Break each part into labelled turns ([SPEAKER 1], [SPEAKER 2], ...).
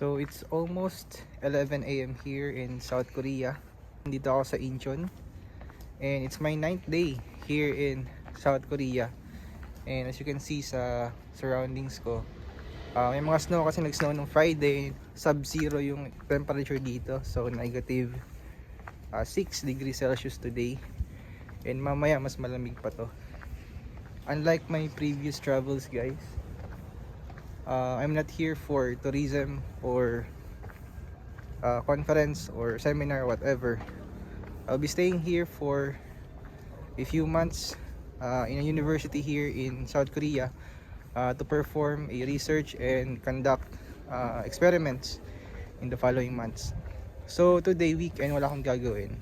[SPEAKER 1] So it's almost 11 a.m. here in South Korea. Dito ako sa Incheon. And it's my 9th day here in South Korea. And as you can see sa surroundings ko, may mga snow kasi nag-snow nung Friday. Sub-zero yung temperature dito. So negative 6 degrees Celsius today. And mamaya mas malamig pa to. Unlike my previous travels, guys, I'm not here for tourism or conference or seminar, whatever. I'll be staying here for a few months in a university here in South Korea to perform a research and conduct experiments in the following months. So today weekend wala akong gagawin.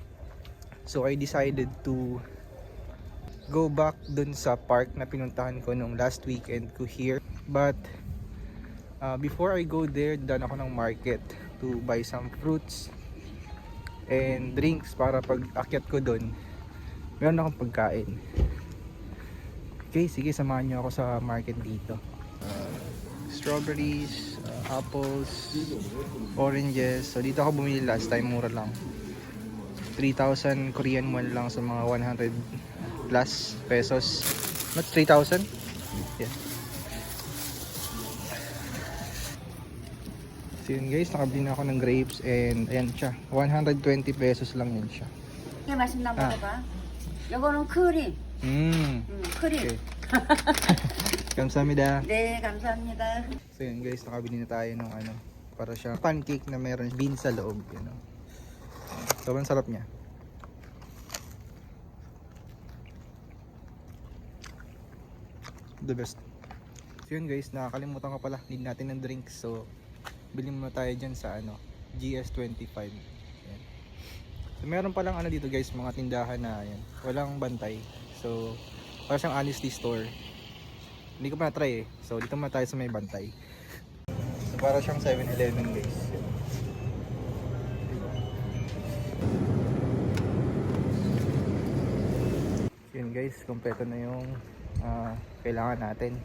[SPEAKER 1] So I decided to go back dun sa park na pinuntahan ko nung last weekend ko here. But before I go there, daan ako ng market to buy some fruits and drinks para pag akyat ko dun, meron akong pagkain. Okay, sige, samahan nyo ako sa market dito. Strawberries, apples, oranges. So dito ako bumili last time, mura lang. 3,000 Korean won lang sa mga 100 plus pesos. Not 3,000? Yeah. So yun guys, nakabili na ako ng grapes and ayan siya. 120 pesos lang yun siya.
[SPEAKER 2] 네, 맛있나 먹어봐. 요거는 크림. 크림.
[SPEAKER 1] Okay. 감사합니다.
[SPEAKER 2] 네, 감사합니다.
[SPEAKER 1] So yun guys, nakabili na tayo ng ano, para siyang pancake na meron beans sa loob, you know. Sobrang sarap niya. The best. So yun guys, nakakalimutan ko pala, need natin ng drinks. So bili muna tayo dyan sa ano, GS25. Ayan. So meron palang ano dito guys, mga tindahan na ayan, walang bantay. So para siyang honesty store. Hindi ko pa na-try eh. So dito muna tayo sa may bantay. So para siyang 7-Eleven guys. Yun guys, kompleto na yung kailangan natin.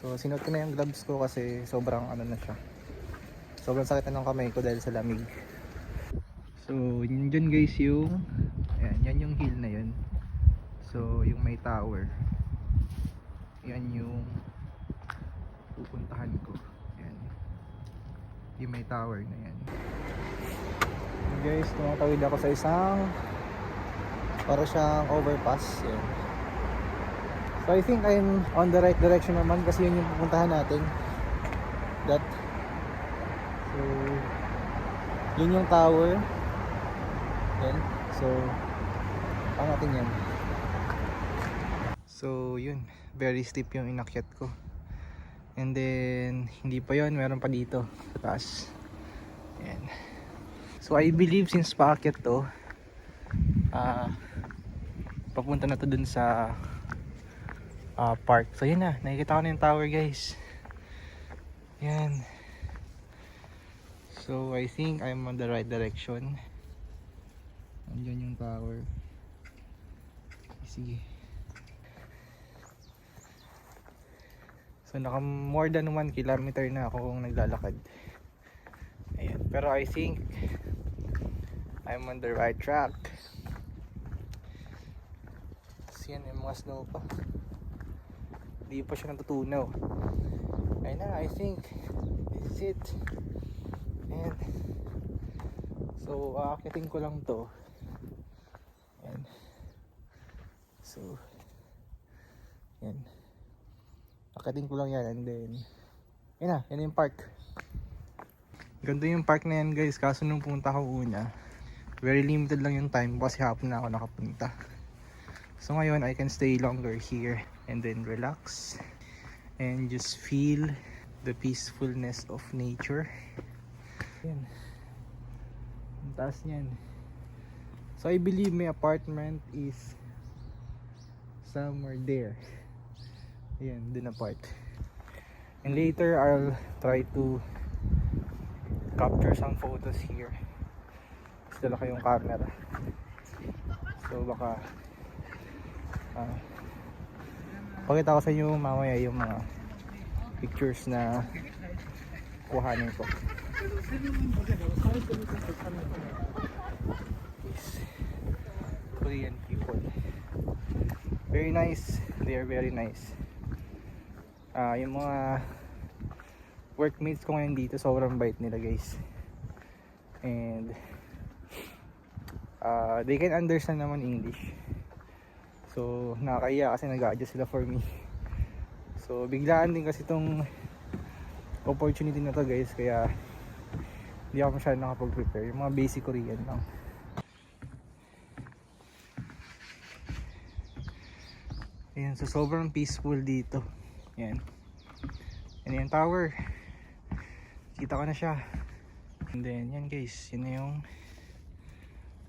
[SPEAKER 1] So sinuot ko na yung gloves ko kasi sobrang ano na siya. Sobrang sakit na ng kamay ko dahil sa lamig. So yun dyan guys yung ayan, yan yung hill na yun. So yung may tower, yan yung pupuntahan ko. Yan yung may tower na yan. Yun guys, tumatawid ako sa isang para siyang overpass. Yan. So I think I'm on the right direction naman kasi yun yung pupuntahan natin. That so yun yung tower. Yan. So ang natin yan. So yun, very steep yung inakyat ko. And then hindi pa yun, meron pa dito sa taas. Yan. So I believe since paakyat to, papunta na to dun sa park. So yun na, nakikita ko na yung tower guys. Yan. So I think I'm on the right direction. Andiyan yung tower. Sige. So naka more than 1 kilometer na ako kung naglalakad. Ayan. Pero I think I'm on the right track. Kasi yan yung mga snow pa. Hindi pa siya natutunaw. Ayun na, I think this is it. And so aakyatin ko lang to. Ayan. So yan, aakyatin ko lang yan and then yun na, yan yung park. Ganda yung park na yan guys, kaso nung pumunta ko una, very limited lang yung time kasi hapon na ako nakapunta. So ngayon I can stay longer here and then relax and just feel the peacefulness of nature. Yan, ang taas niyan. So I believe my apartment is somewhere there. Ayan, dun na part. And later I'll try to capture some photos here. Mas dala kayong camera. So baka pakita ko sa inyo mamaya yung mga pictures na kuhanin ko. Korean people. Very nice. They are very nice. Yung mga workmates ko ngayon dito, sobrang bait nila guys. And they can understand naman English. So nakakaya kasi nag-a-adjust sila for me. So biglaan din kasi itong opportunity na to guys, kaya hindi ako masyadong nakapag-prepare. Yung mga basic Korean lang. Ayan, so sobrang peaceful dito. Ayan. Yan yung tower. Kita ko na siya. And then yan guys, yun na yung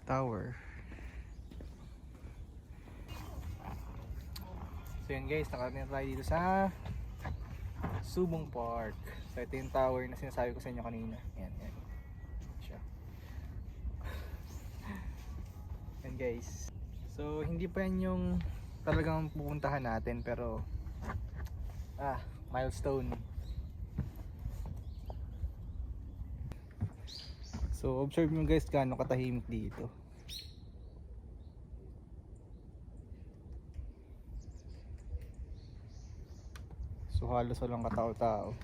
[SPEAKER 1] tower. So yun guys, nakarating na tayo dito sa Subong Park. So ito yung tower na sinasabi ko sa inyo kanina. Yan, yan. Siya. Yan guys. So hindi pa yan yung talagang pupuntahan natin, pero milestone. So observe nyo guys gaano katahimik dito. So halos walang katao-tao.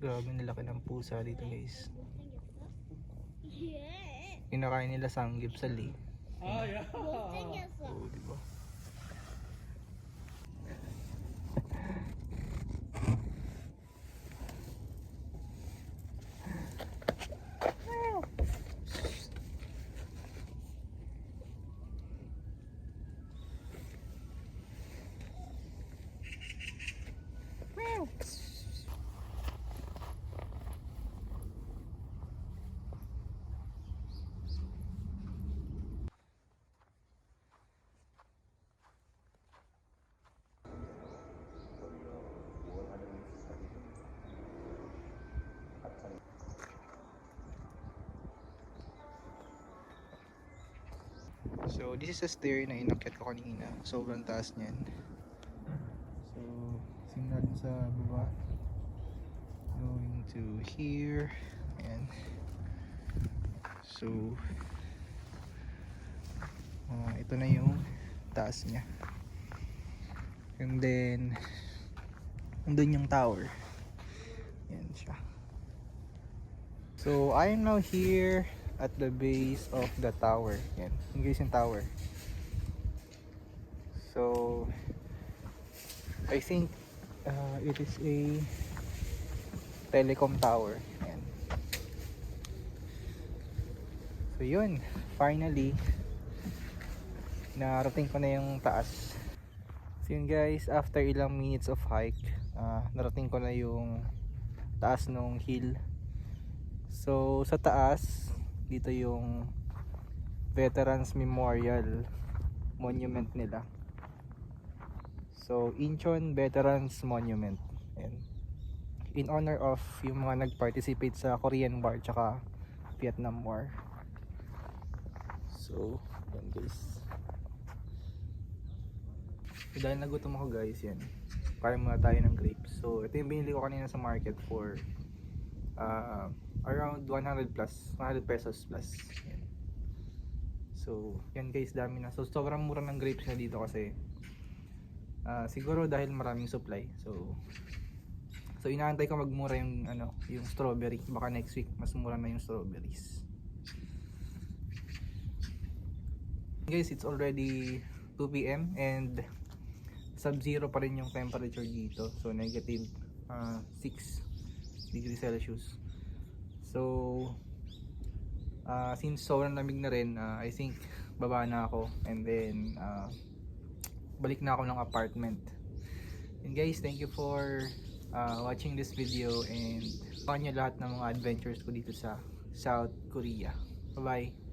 [SPEAKER 1] Grabe nilaki ng pusa dito guys. Kinakain nila samgyupsal eh. Oh, diba? So this is a stair na inakyat ko kanina. Sobrang taas niyan. So simula din sa baba, going to here. Ayan. So ito na yung taas niya. And then nandun yung tower. Ayan siya. So I am now here at the base of the tower. Yan, yung guys yung tower. So I think it is a telecom tower. Yan. So yun, finally narating ko na yung taas. So yun guys, after ilang minutes of hike, narating ko na yung taas ng hill. So sa taas dito yung Veterans Memorial Monument nila. So Incheon Veterans Monument. Ayan. In honor of yung mga nag-participate sa Korean War tsaka Vietnam War. So yan guys. So, dahil nagutom ako guys, yan, kain muna tayo ng grapes. So ito yung binili ko kanina sa market for around 100 pesos plus. Yan. So yan guys, dami na. So sobrang mura ng grapes na dito kasi siguro dahil maraming supply. So inaantay ko magmura yung yung strawberry. Baka next week mas mura na yung strawberries. Guys, it's already 2 PM and sub-zero pa rin yung temperature dito. So negative 6 degrees Celsius. So since sobrang lamig na rin, I think baba na ako and then balik na ako ng apartment. And guys, thank you for watching this video and abangan nyo lahat ng mga adventures ko dito sa South Korea. Bye bye.